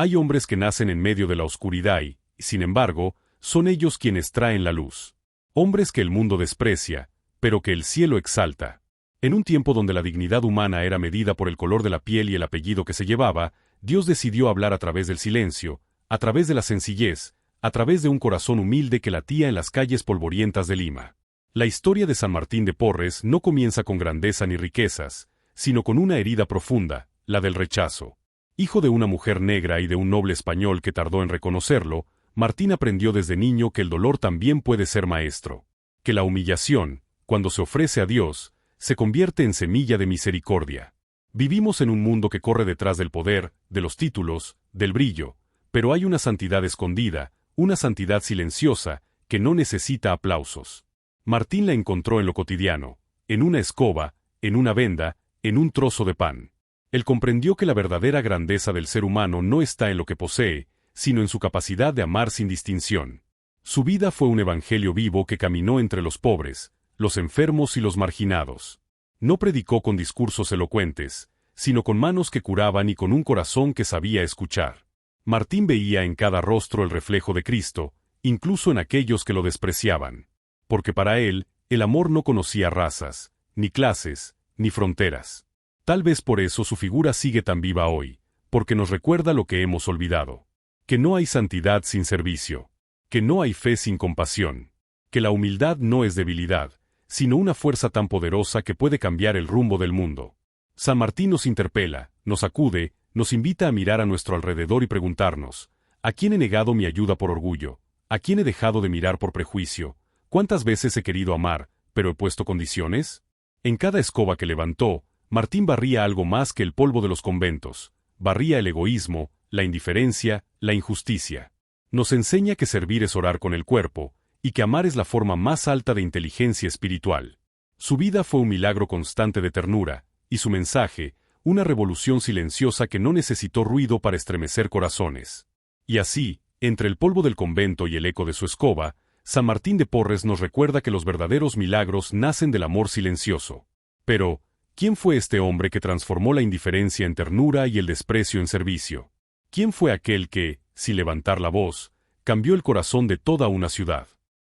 Hay hombres que nacen en medio de la oscuridad y, sin embargo, son ellos quienes traen la luz. Hombres que el mundo desprecia, pero que el cielo exalta. En un tiempo donde la dignidad humana era medida por el color de la piel y el apellido que se llevaba, Dios decidió hablar a través del silencio, a través de la sencillez, a través de un corazón humilde que latía en las calles polvorientas de Lima. La historia de San Martín de Porres no comienza con grandeza ni riquezas, sino con una herida profunda, la del rechazo. Hijo de una mujer negra y de un noble español que tardó en reconocerlo, Martín aprendió desde niño que el dolor también puede ser maestro. Que la humillación, cuando se ofrece a Dios, se convierte en semilla de misericordia. Vivimos en un mundo que corre detrás del poder, de los títulos, del brillo, pero hay una santidad escondida, una santidad silenciosa, que no necesita aplausos. Martín la encontró en lo cotidiano, en una escoba, en una venda, en un trozo de pan. Él comprendió que la verdadera grandeza del ser humano no está en lo que posee, sino en su capacidad de amar sin distinción. Su vida fue un evangelio vivo que caminó entre los pobres, los enfermos y los marginados. No predicó con discursos elocuentes, sino con manos que curaban y con un corazón que sabía escuchar. Martín veía en cada rostro el reflejo de Cristo, incluso en aquellos que lo despreciaban. Porque para él, el amor no conocía razas, ni clases, ni fronteras. Tal vez por eso su figura sigue tan viva hoy, porque nos recuerda lo que hemos olvidado. Que no hay santidad sin servicio. Que no hay fe sin compasión. Que la humildad no es debilidad, sino una fuerza tan poderosa que puede cambiar el rumbo del mundo. San Martín nos interpela, nos acude, nos invita a mirar a nuestro alrededor y preguntarnos, ¿a quién he negado mi ayuda por orgullo? ¿A quién he dejado de mirar por prejuicio? ¿Cuántas veces he querido amar, pero he puesto condiciones? En cada escoba que levantó, Martín barría algo más que el polvo de los conventos, barría el egoísmo, la indiferencia, la injusticia. Nos enseña que servir es orar con el cuerpo, y que amar es la forma más alta de inteligencia espiritual. Su vida fue un milagro constante de ternura, y su mensaje, una revolución silenciosa que no necesitó ruido para estremecer corazones. Y así, entre el polvo del convento y el eco de su escoba, San Martín de Porres nos recuerda que los verdaderos milagros nacen del amor silencioso. Pero, ¿quién fue este hombre que transformó la indiferencia en ternura y el desprecio en servicio? ¿Quién fue aquel que, sin levantar la voz, cambió el corazón de toda una ciudad?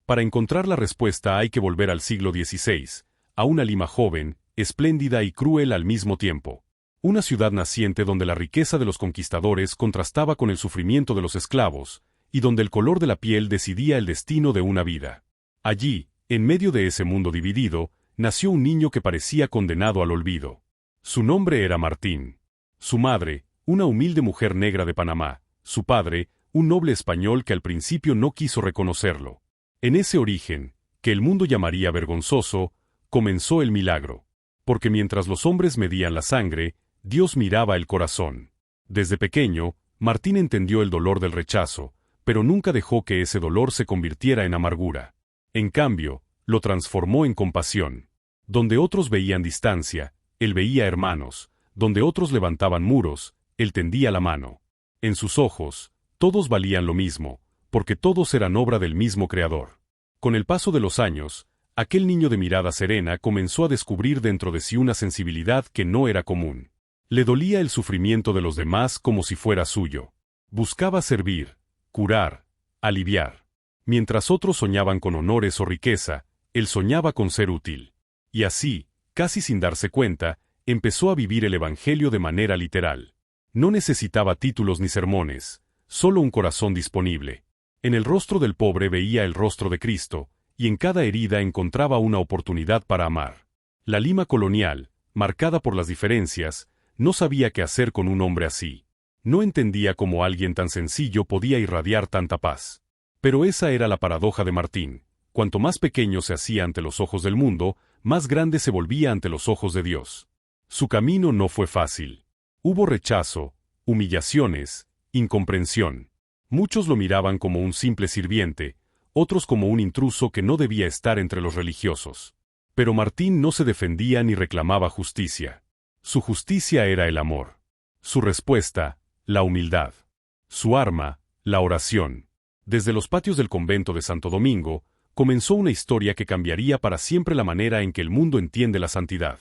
Para encontrar la respuesta hay que volver al siglo XVI, a una Lima joven, espléndida y cruel al mismo tiempo. Una ciudad naciente donde la riqueza de los conquistadores contrastaba con el sufrimiento de los esclavos, y donde el color de la piel decidía el destino de una vida. Allí, en medio de ese mundo dividido, nació un niño que parecía condenado al olvido. Su nombre era Martín. Su madre, una humilde mujer negra de Panamá, su padre, un noble español que al principio no quiso reconocerlo. En ese origen, que el mundo llamaría vergonzoso, comenzó el milagro. Porque mientras los hombres medían la sangre, Dios miraba el corazón. Desde pequeño, Martín entendió el dolor del rechazo, pero nunca dejó que ese dolor se convirtiera en amargura. En cambio, lo transformó en compasión. Donde otros veían distancia, él veía hermanos. Donde otros levantaban muros, él tendía la mano. En sus ojos, todos valían lo mismo, porque todos eran obra del mismo Creador. Con el paso de los años, aquel niño de mirada serena comenzó a descubrir dentro de sí una sensibilidad que no era común. Le dolía el sufrimiento de los demás como si fuera suyo. Buscaba servir, curar, aliviar. Mientras otros soñaban con honores o riqueza, él soñaba con ser útil. Y así, casi sin darse cuenta, empezó a vivir el Evangelio de manera literal. No necesitaba títulos ni sermones, solo un corazón disponible. En el rostro del pobre veía el rostro de Cristo, y en cada herida encontraba una oportunidad para amar. La Lima colonial, marcada por las diferencias, no sabía qué hacer con un hombre así. No entendía cómo alguien tan sencillo podía irradiar tanta paz. Pero esa era la paradoja de Martín. Cuanto más pequeño se hacía ante los ojos del mundo, más grande se volvía ante los ojos de Dios. Su camino no fue fácil. Hubo rechazo, humillaciones, incomprensión. Muchos lo miraban como un simple sirviente, otros como un intruso que no debía estar entre los religiosos. Pero Martín no se defendía ni reclamaba justicia. Su justicia era el amor. Su respuesta, la humildad. Su arma, la oración. Desde los patios del convento de Santo Domingo, comenzó una historia que cambiaría para siempre la manera en que el mundo entiende la santidad.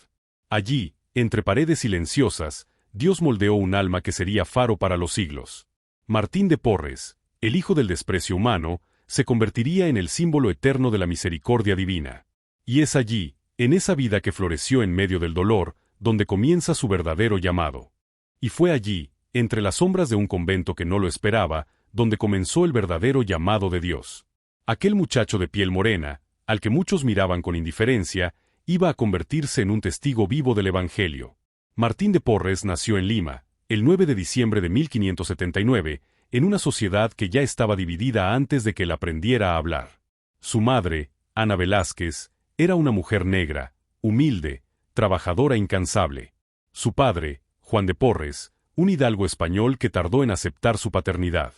Allí, entre paredes silenciosas, Dios moldeó un alma que sería faro para los siglos. Martín de Porres, el hijo del desprecio humano, se convertiría en el símbolo eterno de la misericordia divina. Y es allí, en esa vida que floreció en medio del dolor, donde comienza su verdadero llamado. Y fue allí, entre las sombras de un convento que no lo esperaba, donde comenzó el verdadero llamado de Dios. Aquel muchacho de piel morena, al que muchos miraban con indiferencia, iba a convertirse en un testigo vivo del Evangelio. Martín de Porres nació en Lima, el 9 de diciembre de 1579, en una sociedad que ya estaba dividida antes de que él aprendiera a hablar. Su madre, Ana Velázquez, era una mujer negra, humilde, trabajadora incansable. Su padre, Juan de Porres, un hidalgo español que tardó en aceptar su paternidad.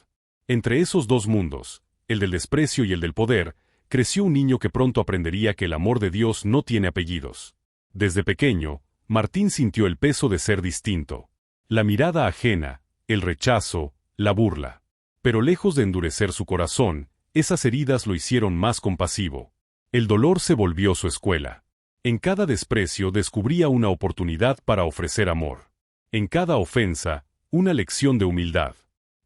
Entre esos dos mundos, el del desprecio y el del poder, creció un niño que pronto aprendería que el amor de Dios no tiene apellidos. Desde pequeño, Martín sintió el peso de ser distinto. La mirada ajena, el rechazo, la burla. Pero lejos de endurecer su corazón, esas heridas lo hicieron más compasivo. El dolor se volvió su escuela. En cada desprecio descubría una oportunidad para ofrecer amor. En cada ofensa, una lección de humildad.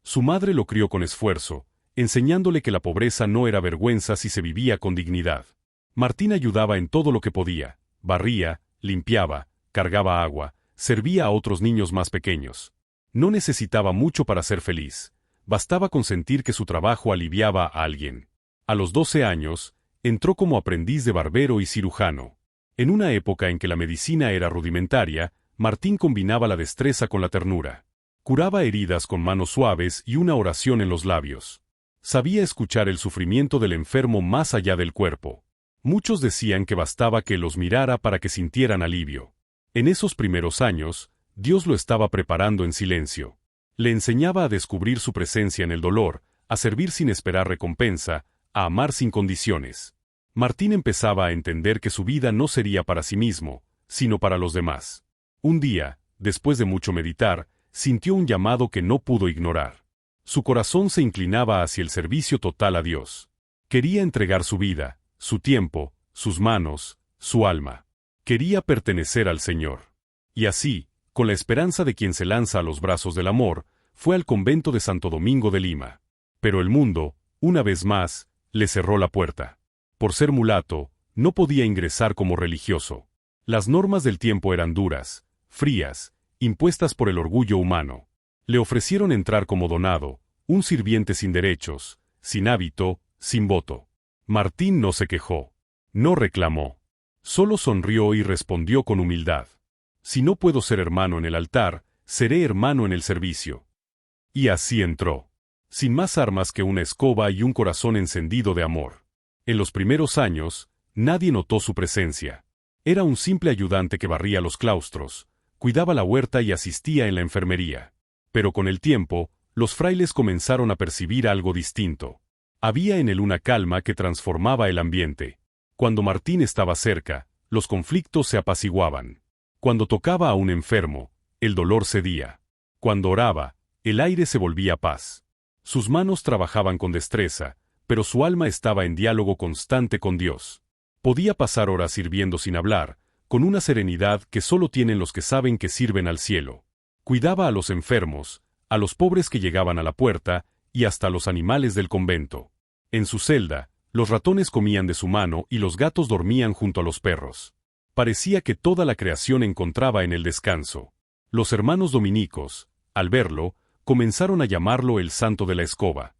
Su madre lo crió con esfuerzo, enseñándole que la pobreza no era vergüenza si se vivía con dignidad. Martín ayudaba en todo lo que podía, barría, limpiaba, cargaba agua, servía a otros niños más pequeños. No necesitaba mucho para ser feliz, bastaba con sentir que su trabajo aliviaba a alguien. A los 12 años, entró como aprendiz de barbero y cirujano. En una época en que la medicina era rudimentaria, Martín combinaba la destreza con la ternura. Curaba heridas con manos suaves y una oración en los labios. Sabía escuchar el sufrimiento del enfermo más allá del cuerpo. Muchos decían que bastaba que los mirara para que sintieran alivio. En esos primeros años, Dios lo estaba preparando en silencio. Le enseñaba a descubrir su presencia en el dolor, a servir sin esperar recompensa, a amar sin condiciones. Martín empezaba a entender que su vida no sería para sí mismo, sino para los demás. Un día, después de mucho meditar, sintió un llamado que no pudo ignorar. Su corazón se inclinaba hacia el servicio total a Dios. Quería entregar su vida, su tiempo, sus manos, su alma. Quería pertenecer al Señor. Y así, con la esperanza de quien se lanza a los brazos del amor, fue al convento de Santo Domingo de Lima. Pero el mundo, una vez más, le cerró la puerta. Por ser mulato, no podía ingresar como religioso. Las normas del tiempo eran duras, frías, impuestas por el orgullo humano. Le ofrecieron entrar como donado, un sirviente sin derechos, sin hábito, sin voto. Martín no se quejó. No reclamó. Solo sonrió y respondió con humildad. Si no puedo ser hermano en el altar, seré hermano en el servicio. Y así entró. Sin más armas que una escoba y un corazón encendido de amor. En los primeros años, nadie notó su presencia. Era un simple ayudante que barría los claustros, cuidaba la huerta y asistía en la enfermería. Pero con el tiempo, los frailes comenzaron a percibir algo distinto. Había en él una calma que transformaba el ambiente. Cuando Martín estaba cerca, los conflictos se apaciguaban. Cuando tocaba a un enfermo, el dolor cedía. Cuando oraba, el aire se volvía paz. Sus manos trabajaban con destreza, pero su alma estaba en diálogo constante con Dios. Podía pasar horas sirviendo sin hablar, con una serenidad que solo tienen los que saben que sirven al cielo. Cuidaba a los enfermos, a los pobres que llegaban a la puerta, y hasta a los animales del convento. En su celda, los ratones comían de su mano y los gatos dormían junto a los perros. Parecía que toda la creación encontraba en el descanso. Los hermanos dominicos, al verlo, comenzaron a llamarlo el santo de la escoba.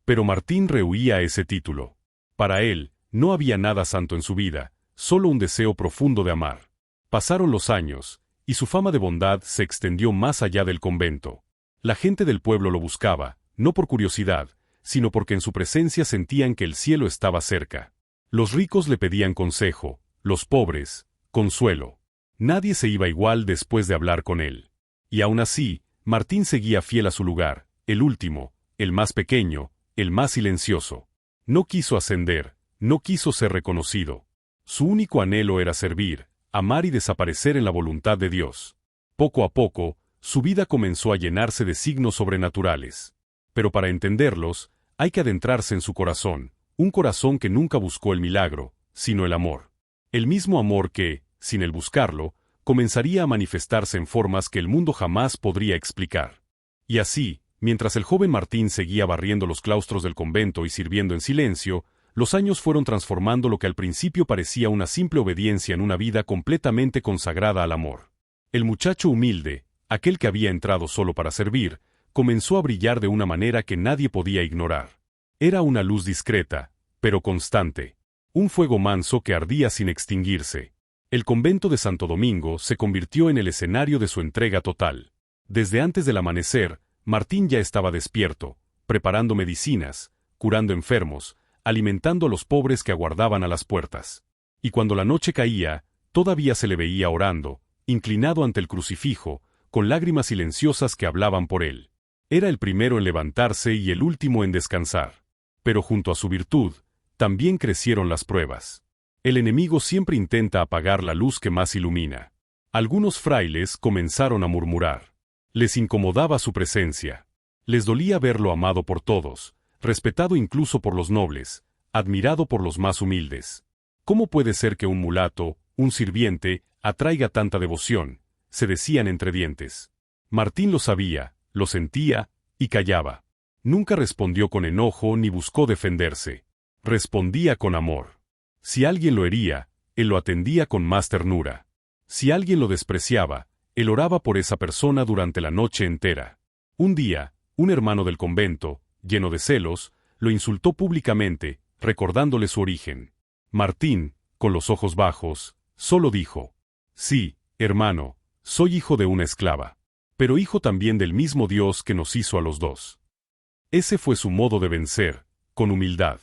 Pero Martín rehuía ese título. Para él, no había nada santo en su vida, solo un deseo profundo de amar. Pasaron los años, y su fama de bondad se extendió más allá del convento. La gente del pueblo lo buscaba, no por curiosidad, sino porque en su presencia sentían que el cielo estaba cerca. Los ricos le pedían consejo, los pobres, consuelo. Nadie se iba igual después de hablar con él. Y aún así, Martín seguía fiel a su lugar, el último, el más pequeño, el más silencioso. No quiso ascender, no quiso ser reconocido. Su único anhelo era servir, amar y desaparecer en la voluntad de Dios. Poco a poco, su vida comenzó a llenarse de signos sobrenaturales. Pero para entenderlos, hay que adentrarse en su corazón, un corazón que nunca buscó el milagro, sino el amor. El mismo amor que, sin el buscarlo, comenzaría a manifestarse en formas que el mundo jamás podría explicar. Y así, Mientras el joven Martín seguía barriendo los claustros del convento y sirviendo en silencio, los años fueron transformando lo que al principio parecía una simple obediencia en una vida completamente consagrada al amor. El muchacho humilde, aquel que había entrado solo para servir, comenzó a brillar de una manera que nadie podía ignorar. Era una luz discreta, pero constante. Un fuego manso que ardía sin extinguirse. El convento de Santo Domingo se convirtió en el escenario de su entrega total. Desde antes del amanecer, Martín ya estaba despierto, preparando medicinas, curando enfermos, alimentando a los pobres que aguardaban a las puertas. Y cuando la noche caía, todavía se le veía orando, inclinado ante el crucifijo, con lágrimas silenciosas que hablaban por él. Era el primero en levantarse y el último en descansar. Pero junto a su virtud, también crecieron las pruebas. El enemigo siempre intenta apagar la luz que más ilumina. Algunos frailes comenzaron a murmurar. Les incomodaba su presencia. Les dolía verlo amado por todos, respetado incluso por los nobles, admirado por los más humildes. ¿Cómo puede ser que un mulato, un sirviente, atraiga tanta devoción?, se decían entre dientes. Martín lo sabía, lo sentía, y callaba. Nunca respondió con enojo ni buscó defenderse. Respondía con amor. Si alguien lo hería, él lo atendía con más ternura. Si alguien lo despreciaba, él oraba por esa persona durante la noche entera. Un día, un hermano del convento, lleno de celos, lo insultó públicamente, recordándole su origen. Martín, con los ojos bajos, solo dijo: «Sí, hermano, soy hijo de una esclava, pero hijo también del mismo Dios que nos hizo a los dos». Ese fue su modo de vencer, con humildad.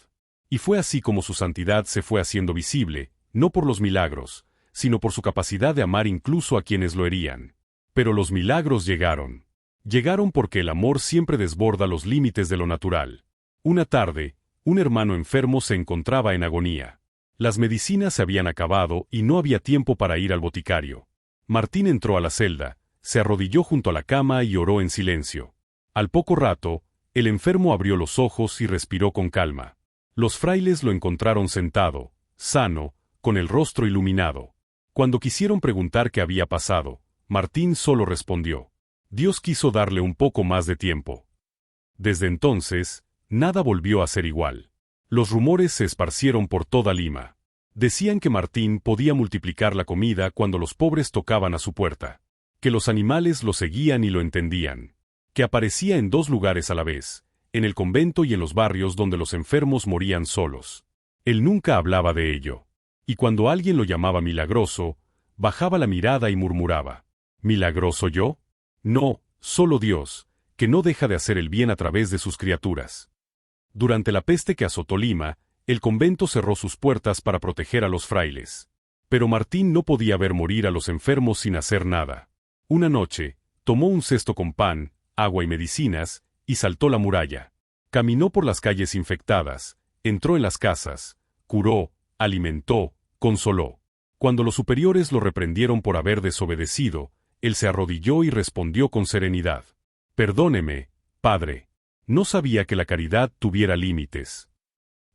Y fue así como su santidad se fue haciendo visible, no por los milagros, sino por su capacidad de amar incluso a quienes lo herían. Pero los milagros llegaron. Llegaron porque el amor siempre desborda los límites de lo natural. Una tarde, un hermano enfermo se encontraba en agonía. Las medicinas se habían acabado y no había tiempo para ir al boticario. Martín entró a la celda, se arrodilló junto a la cama y oró en silencio. Al poco rato, el enfermo abrió los ojos y respiró con calma. Los frailes lo encontraron sentado, sano, con el rostro iluminado. Cuando quisieron preguntar qué había pasado, Martín solo respondió: «Dios quiso darle un poco más de tiempo». Desde entonces, nada volvió a ser igual. Los rumores se esparcieron por toda Lima. Decían que Martín podía multiplicar la comida cuando los pobres tocaban a su puerta, que los animales lo seguían y lo entendían, que aparecía en 2 lugares a la vez, en el convento y en los barrios donde los enfermos morían solos. Él nunca hablaba de ello. Y cuando alguien lo llamaba milagroso, bajaba la mirada y murmuraba: ¿Milagroso yo? No, solo Dios, que no deja de hacer el bien a través de sus criaturas. Durante la peste que azotó Lima, el convento cerró sus puertas para proteger a los frailes. Pero Martín no podía ver morir a los enfermos sin hacer nada. Una noche, tomó un cesto con pan, agua y medicinas, y saltó la muralla. Caminó por las calles infectadas, entró en las casas, curó, alimentó, consoló. Cuando los superiores lo reprendieron por haber desobedecido, él se arrodilló y respondió con serenidad: «Perdóneme, Padre. No sabía que la caridad tuviera límites».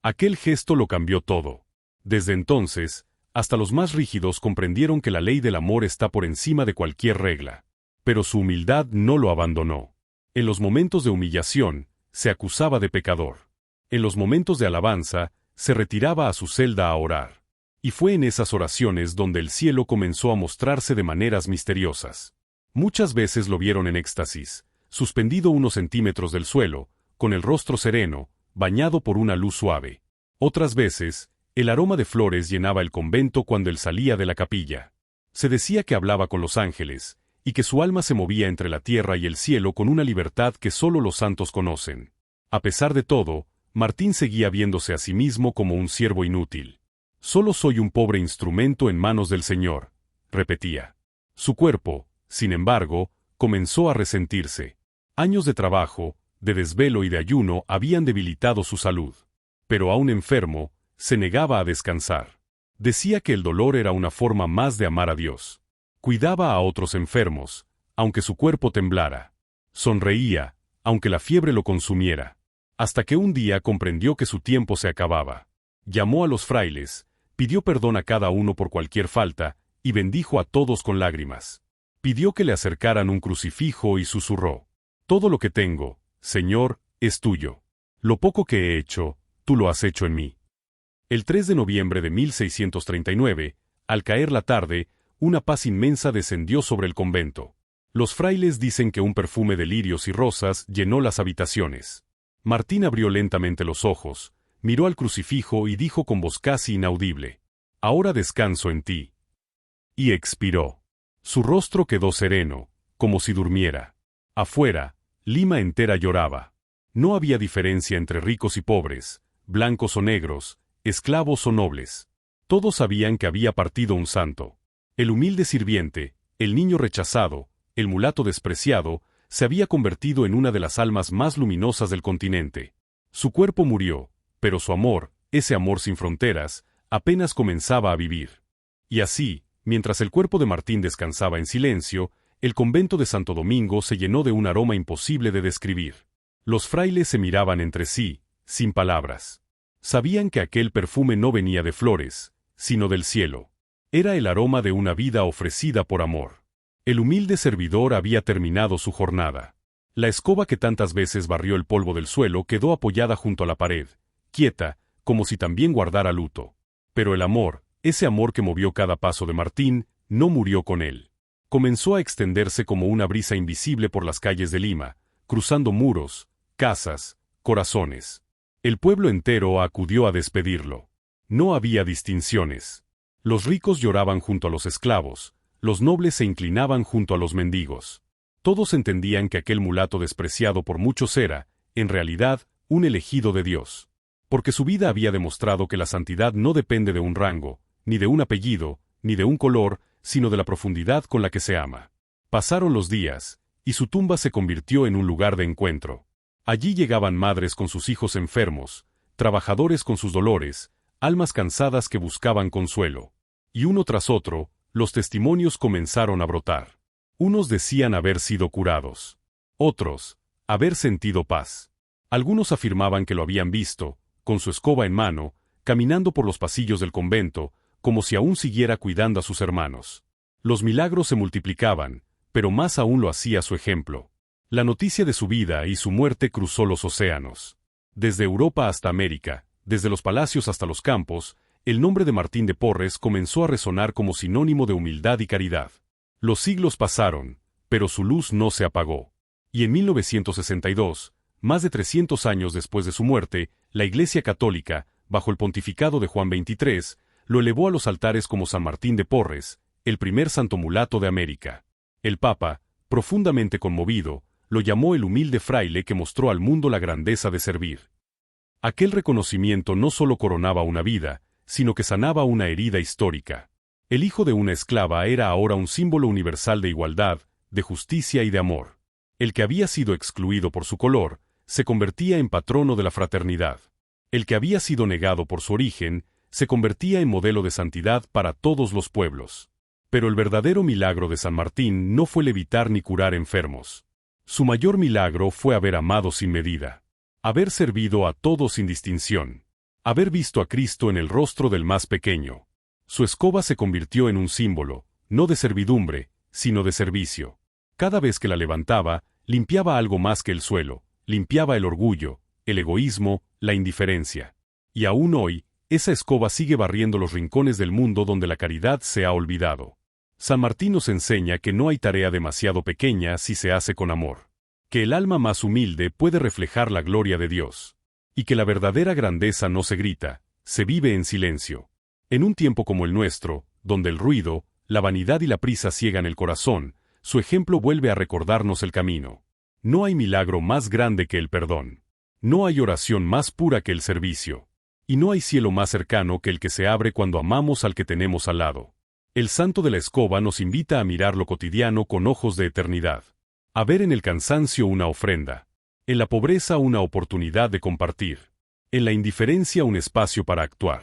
Aquel gesto lo cambió todo. Desde entonces, hasta los más rígidos comprendieron que la ley del amor está por encima de cualquier regla. Pero su humildad no lo abandonó. En los momentos de humillación, se acusaba de pecador. En los momentos de alabanza, se retiraba a su celda a orar. Y fue en esas oraciones donde el cielo comenzó a mostrarse de maneras misteriosas. Muchas veces lo vieron en éxtasis, suspendido unos centímetros del suelo, con el rostro sereno, bañado por una luz suave. Otras veces, el aroma de flores llenaba el convento cuando él salía de la capilla. Se decía que hablaba con los ángeles, y que su alma se movía entre la tierra y el cielo con una libertad que solo los santos conocen. A pesar de todo, Martín seguía viéndose a sí mismo como un siervo inútil. «Solo soy un pobre instrumento en manos del Señor», repetía. Su cuerpo, sin embargo, comenzó a resentirse. Años de trabajo, de desvelo y de ayuno habían debilitado su salud. Pero aún enfermo, se negaba a descansar. Decía que el dolor era una forma más de amar a Dios. Cuidaba a otros enfermos, aunque su cuerpo temblara. Sonreía, aunque la fiebre lo consumiera. Hasta que un día comprendió que su tiempo se acababa. Llamó a los frailes, pidió perdón a cada uno por cualquier falta, y bendijo a todos con lágrimas. Pidió que le acercaran un crucifijo y susurró: «Todo lo que tengo, Señor, es tuyo. Lo poco que he hecho, tú lo has hecho en mí. El 3 de noviembre de 1639, al caer la tarde, una paz inmensa descendió sobre el convento. Los frailes dicen que un perfume de lirios y rosas llenó las habitaciones. Martín abrió lentamente los ojos, miró al crucifijo y dijo con voz casi inaudible: «Ahora descanso en ti». Y expiró. Su rostro quedó sereno, como si durmiera. Afuera, Lima entera lloraba. No había diferencia entre ricos y pobres, blancos o negros, esclavos o nobles. Todos sabían que había partido un santo. El humilde sirviente, el niño rechazado, el mulato despreciado, se había convertido en una de las almas más luminosas del continente. Su cuerpo murió, pero su amor, ese amor sin fronteras, apenas comenzaba a vivir. Y así, mientras el cuerpo de Martín descansaba en silencio, el convento de Santo Domingo se llenó de un aroma imposible de describir. Los frailes se miraban entre sí, sin palabras. Sabían que aquel perfume no venía de flores, sino del cielo. Era el aroma de una vida ofrecida por amor. El humilde servidor había terminado su jornada. La escoba que tantas veces barrió el polvo del suelo quedó apoyada junto a la pared, quieta, como si también guardara luto. Pero el amor, ese amor que movió cada paso de Martín, no murió con él. Comenzó a extenderse como una brisa invisible por las calles de Lima, cruzando muros, casas, corazones. El pueblo entero acudió a despedirlo. No había distinciones. Los ricos lloraban junto a los esclavos, los nobles se inclinaban junto a los mendigos. Todos entendían que aquel mulato despreciado por muchos era, en realidad, un elegido de Dios. Porque su vida había demostrado que la santidad no depende de un rango, ni de un apellido, ni de un color, sino de la profundidad con la que se ama. Pasaron los días, y su tumba se convirtió en un lugar de encuentro. Allí llegaban madres con sus hijos enfermos, trabajadores con sus dolores, almas cansadas que buscaban consuelo. Y uno tras otro, los testimonios comenzaron a brotar. Unos decían haber sido curados. Otros, haber sentido paz. Algunos afirmaban que lo habían visto, con su escoba en mano, caminando por los pasillos del convento, como si aún siguiera cuidando a sus hermanos. Los milagros se multiplicaban, pero más aún lo hacía su ejemplo. La noticia de su vida y su muerte cruzó los océanos. Desde Europa hasta América, desde los palacios hasta los campos, el nombre de Martín de Porres comenzó a resonar como sinónimo de humildad y caridad. Los siglos pasaron, pero su luz no se apagó. Y en 1962, más de 300 años después de su muerte, la Iglesia Católica, bajo el pontificado de Juan XXIII, lo elevó a los altares como San Martín de Porres, el primer santo mulato de América. El Papa, profundamente conmovido, lo llamó el humilde fraile que mostró al mundo la grandeza de servir. Aquel reconocimiento no solo coronaba una vida, sino que sanaba una herida histórica. El hijo de una esclava era ahora un símbolo universal de igualdad, de justicia y de amor. El que había sido excluido por su color, se convertía en patrono de la fraternidad. El que había sido negado por su origen, se convertía en modelo de santidad para todos los pueblos. Pero el verdadero milagro de San Martín no fue levitar ni curar enfermos. Su mayor milagro fue haber amado sin medida. Haber servido a todos sin distinción. Haber visto a Cristo en el rostro del más pequeño. Su escoba se convirtió en un símbolo, no de servidumbre, sino de servicio. Cada vez que la levantaba, limpiaba algo más que el suelo, limpiaba el orgullo, el egoísmo, la indiferencia. Y aún hoy, esa escoba sigue barriendo los rincones del mundo donde la caridad se ha olvidado. San Martín nos enseña que no hay tarea demasiado pequeña si se hace con amor. Que el alma más humilde puede reflejar la gloria de Dios. Y que la verdadera grandeza no se grita, se vive en silencio. En un tiempo como el nuestro, donde el ruido, la vanidad y la prisa ciegan el corazón, su ejemplo vuelve a recordarnos el camino. No hay milagro más grande que el perdón. No hay oración más pura que el servicio. Y no hay cielo más cercano que el que se abre cuando amamos al que tenemos al lado. El santo de la escoba nos invita a mirar lo cotidiano con ojos de eternidad. A ver en el cansancio una ofrenda. En la pobreza una oportunidad de compartir. En la indiferencia un espacio para actuar.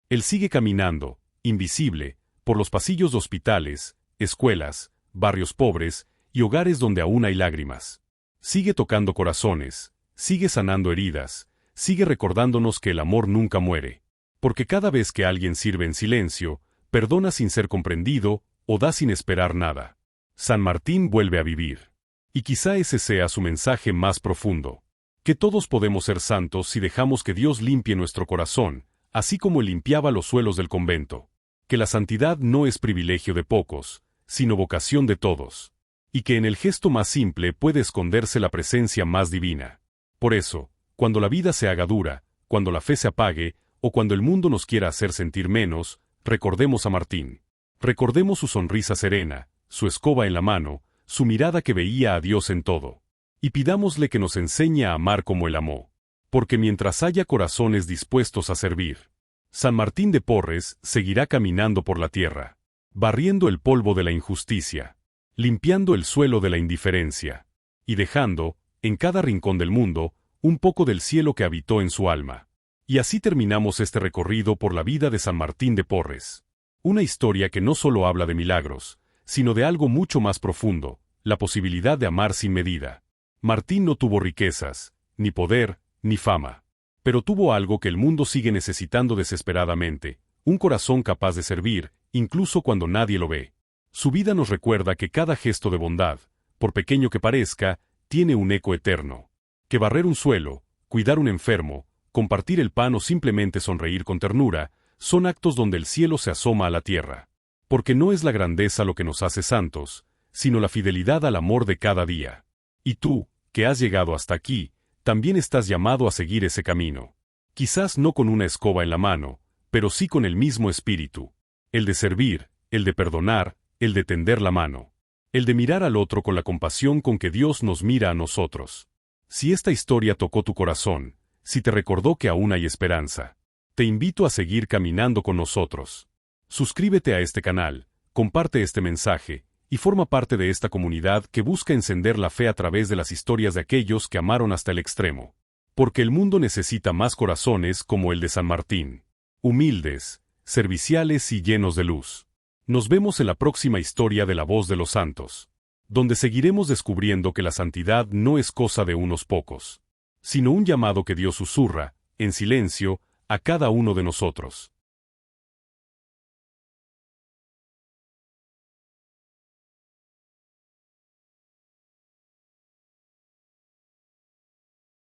Él sigue caminando, invisible, por los pasillos de hospitales, escuelas, barrios pobres y hogares donde aún hay lágrimas. Sigue tocando corazones, sigue sanando heridas, sigue recordándonos que el amor nunca muere. Porque cada vez que alguien sirve en silencio, perdona sin ser comprendido o da sin esperar nada. San Martín vuelve a vivir. Y quizá ese sea su mensaje más profundo. Que todos podemos ser santos si dejamos que Dios limpie nuestro corazón, así como Él limpiaba los suelos del convento. Que la santidad no es privilegio de pocos, sino vocación de todos. Y que en el gesto más simple puede esconderse la presencia más divina. Por eso, cuando la vida se haga dura, cuando la fe se apague, o cuando el mundo nos quiera hacer sentir menos, recordemos a Martín. Recordemos su sonrisa serena, su escoba en la mano, su mirada que veía a Dios en todo. Y pidámosle que nos enseñe a amar como Él amó. Porque mientras haya corazones dispuestos a servir, San Martín de Porres seguirá caminando por la tierra, barriendo el polvo de la injusticia, limpiando el suelo de la indiferencia, y dejando, en cada rincón del mundo, un poco del cielo que habitó en su alma. Y así terminamos este recorrido por la vida de San Martín de Porres. Una historia que no solo habla de milagros, sino de algo mucho más profundo, la posibilidad de amar sin medida. Martín no tuvo riquezas, ni poder, ni fama. Pero tuvo algo que el mundo sigue necesitando desesperadamente, un corazón capaz de servir, incluso cuando nadie lo ve. Su vida nos recuerda que cada gesto de bondad, por pequeño que parezca, tiene un eco eterno. Que barrer un suelo, cuidar un enfermo, compartir el pan o simplemente sonreír con ternura, son actos donde el cielo se asoma a la tierra. Porque no es la grandeza lo que nos hace santos, sino la fidelidad al amor de cada día. Y tú, que has llegado hasta aquí, también estás llamado a seguir ese camino. Quizás no con una escoba en la mano, pero sí con el mismo espíritu. El de servir, el de perdonar, el de tender la mano. El de mirar al otro con la compasión con que Dios nos mira a nosotros. Si esta historia tocó tu corazón, si te recordó que aún hay esperanza, te invito a seguir caminando con nosotros. Suscríbete a este canal, comparte este mensaje, y forma parte de esta comunidad que busca encender la fe a través de las historias de aquellos que amaron hasta el extremo. Porque el mundo necesita más corazones como el de San Martín. Humildes, serviciales y llenos de luz. Nos vemos en la próxima historia de La Voz de los Santos, donde seguiremos descubriendo que la santidad no es cosa de unos pocos, sino un llamado que Dios susurra, en silencio, a cada uno de nosotros.